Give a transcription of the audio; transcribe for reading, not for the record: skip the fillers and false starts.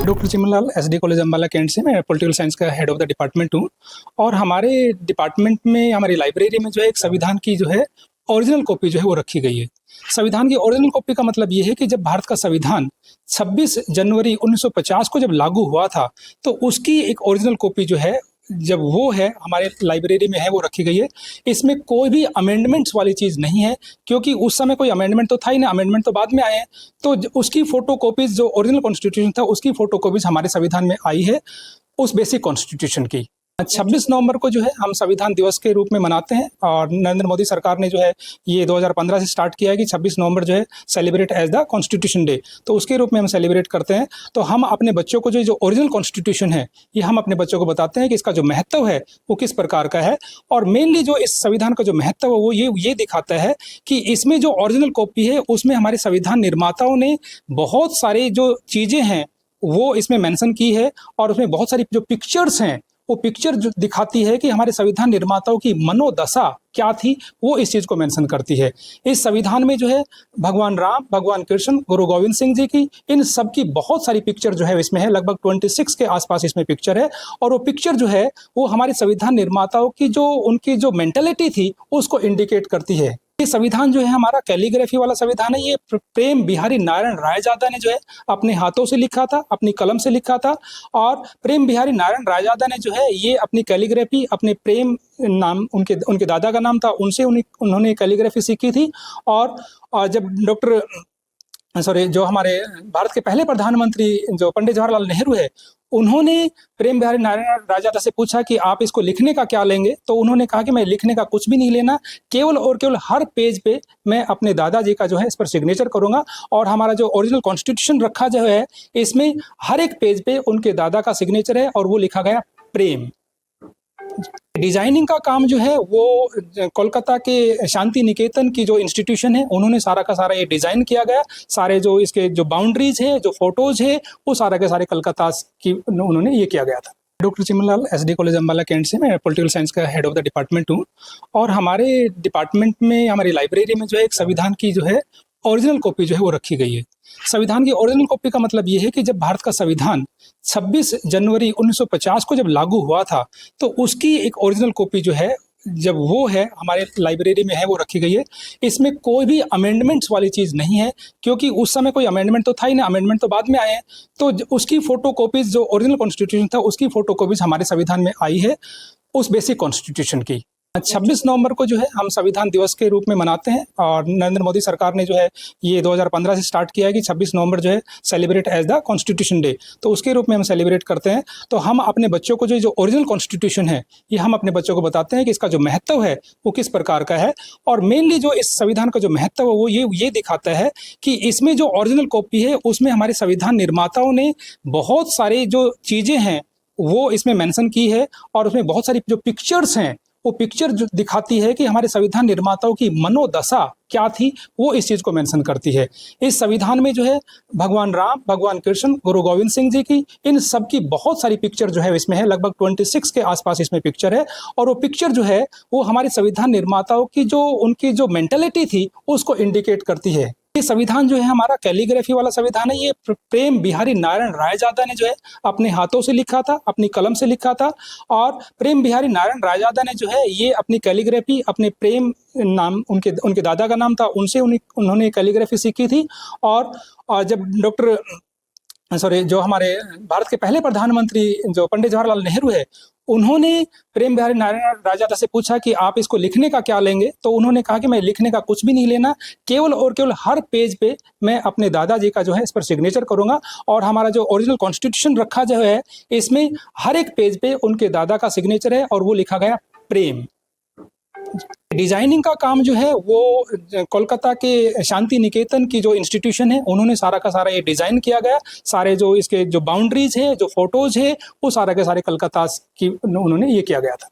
Doctor Chimanlal SD college Ambala cantt से मैं political science का हेड ऑफ द डिपार्टमेंट हूँ। और हमारे डिपार्टमेंट में हमारी लाइब्रेरी में जो है एक संविधान की जो है ओरिजिनल कॉपी जो है वो रखी गई है। संविधान की ओरिजिनल कॉपी का मतलब ये है कि जब भारत का संविधान 26 जनवरी 1950 को जब लागू हुआ था तो उसकी एक ओरिजिनल कॉपी जो है जब वो है हमारे लाइब्रेरी में है वो रखी गई है। इसमें कोई भी अमेंडमेंट्स वाली चीज़ नहीं है, क्योंकि उस समय कोई अमेंडमेंट तो था ही ना, अमेंडमेंट तो बाद में आए हैं। तो उसकी फ़ोटो कॉपीज़ जो ओरिजिनल कॉन्स्टिट्यूशन था उसकी फ़ोटो कॉपीज़ हमारे संविधान में आई है उस बेसिक कॉन्स्टिट्यूशन की। 26 नवंबर को जो है हम संविधान दिवस के रूप में मनाते हैं और नरेंद्र मोदी सरकार ने जो है ये 2015 से स्टार्ट किया है कि 26 नवंबर जो है celebrate as the constitution day, तो उसके रूप में हम सेलिब्रेट करते हैं। तो हम अपने बच्चों को जो ओरिजिनल कॉन्स्टिट्यूशन है ये हम अपने बच्चों को बताते हैं कि इसका जो महत्व है वो किस प्रकार का है। और मेनली जो इस संविधान का जो महत्व है वो ये दिखाता है कि इसमें जो ओरिजिनल कॉपी है उसमें हमारे संविधान निर्माताओं ने बहुत सारी जो चीज़ें हैं वो इसमें मेंशन की है और उसमें बहुत सारी जो पिक्चर्स हैं वो पिक्चर जो दिखाती है कि हमारे संविधान निर्माताओं की मनोदशा क्या थी, वो इस चीज़ को मेंशन करती है। इस संविधान में जो है भगवान राम, भगवान कृष्ण, गुरु गोविंद सिंह जी की इन सब की बहुत सारी पिक्चर जो है इसमें है, लगभग 26 के आसपास इसमें पिक्चर है। और वो पिक्चर जो है वो हमारे संविधान निर्माताओं की जो उनकी जो मेंटेलिटी थी उसको इंडिकेट करती है। ये संविधान जो है हमारा कैलीग्राफी वाला संविधान है। ये प्रेम बिहारी नारायण रायजादा ने जो है अपने हाथों से लिखा था, अपनी कलम से लिखा था। और प्रेम बिहारी नारायण रायजादा ने जो है ये अपनी कैलीग्राफी अपने प्रेम नाम उनके दादा का नाम था, उनसे उन्होंने कैलीग्राफी सीखी थी। और जब जो हमारे भारत के पहले प्रधानमंत्री जो पंडित जवाहरलाल नेहरू है उन्होंने प्रेम बिहारी नारायण रायजादा से पूछा कि आप इसको लिखने का क्या लेंगे, तो उन्होंने कहा कि मैं लिखने का कुछ भी नहीं लेना, केवल और केवल हर पेज पे मैं अपने दादाजी का जो है इस पर सिग्नेचर करूंगा। और हमारा जो ओरिजिनल कॉन्स्टिट्यूशन रखा जो है इसमें हर एक पेज पे उनके दादा का सिग्नेचर है और वो लिखा गया प्रेम। डिजाइनिंग का काम जो है वो कोलकाता के शांति निकेतन की जो इंस्टीट्यूशन है उन्होंने सारा का सारा ये डिजाइन किया गया। सारे जो इसके जो बाउंड्रीज है, जो फोटोज है, वो सारा के सारे कलकत्ता की उन्होंने ये किया गया था। Doctor Chimanlal SD college Ambala cantt से मैं पॉलिटिकल साइंस का हेड ऑफ द डिपार्टमेंट हूँ। और हमारे डिपार्टमेंट में हमारी लाइब्रेरी में जो है एक संविधान की जो है ओरिजिनल कॉपी जो है वो रखी गई है। संविधान की ओरिजिनल कॉपी का मतलब ये है कि जब भारत का संविधान 26 जनवरी 1950 को जब लागू हुआ था तो उसकी एक ओरिजिनल कॉपी जो है जब वो है हमारे लाइब्रेरी में है वो रखी गई है। इसमें कोई भी अमेंडमेंट्स वाली चीज़ नहीं है, क्योंकि उस समय कोई अमेंडमेंट तो था ही ना, अमेंडमेंट तो बाद में आए हैं। तो उसकी फ़ोटो कॉपीज़ जो ओरिजिनल कॉन्स्टिट्यूशन था उसकी फ़ोटो कॉपीज़ हमारे संविधान में आई है उस बेसिक कॉन्स्टिट्यूशन की। 26 नवंबर को जो है हम संविधान दिवस के रूप में मनाते हैं और नरेंद्र मोदी सरकार ने जो है ये 2015 से स्टार्ट किया है कि 26 नवंबर जो है celebrate as the constitution day, तो उसके रूप में हम सेलिब्रेट करते हैं। तो हम अपने बच्चों को जो ओरिजिनल कॉन्स्टिट्यूशन है ये हम अपने बच्चों को बताते हैं कि इसका जो महत्व है वो किस प्रकार का है। और मेनली जो इस संविधान का जो महत्व है वो ये दिखाता है कि इसमें जो ओरिजिनल कॉपी है उसमें हमारे संविधान निर्माताओं ने बहुत सारी जो चीज़ें हैं वो इसमें मेंशन की है और उसमें बहुत सारी जो पिक्चर्स हैं वो पिक्चर जो दिखाती है कि हमारे संविधान निर्माताओं की मनोदशा क्या थी, वो इस चीज़ को मेंशन करती है। इस संविधान में जो है भगवान राम, भगवान कृष्ण, गुरु गोविंद सिंह जी की इन सब की बहुत सारी पिक्चर जो है इसमें है, लगभग 26 के आसपास इसमें पिक्चर है। और वो पिक्चर जो है वो हमारे संविधान निर्माताओं की जो उनकी जो मेंटेलिटी थी उसको इंडिकेट करती है। ये संविधान जो है हमारा कैलीग्राफी वाला संविधान है। ये प्रेम बिहारी नारायण रायजादा ने जो है अपने हाथों से लिखा था, अपनी कलम से लिखा था। और प्रेम बिहारी नारायण रायजादा ने जो है ये अपनी कैलीग्राफी अपने प्रेम नाम उनके दादा का नाम था, उनसे उन्होंने कैलीग्राफी सीखी थी। और जब जो हमारे भारत के पहले प्रधानमंत्री जो पंडित जवाहरलाल नेहरू है उन्होंने प्रेम बिहारी नारायण रायजादा से पूछा कि आप इसको लिखने का क्या लेंगे, तो उन्होंने कहा कि मैं लिखने का कुछ भी नहीं लेना, केवल और केवल हर पेज पे मैं अपने दादाजी का जो है इस पर सिग्नेचर करूंगा। और हमारा जो ओरिजिनल कॉन्स्टिट्यूशन रखा जो है इसमें हर एक पेज पे उनके दादा का सिग्नेचर है और वो लिखा गया प्रेम। डिजाइनिंग का काम जो है वो कोलकाता के शांति निकेतन की जो इंस्टीट्यूशन है उन्होंने सारा का सारा ये डिजाइन किया गया। सारे जो इसके जो बाउंड्रीज है, जो फोटोज है, वो सारा के सारे कलकत्ता की उन्होंने ये किया गया था।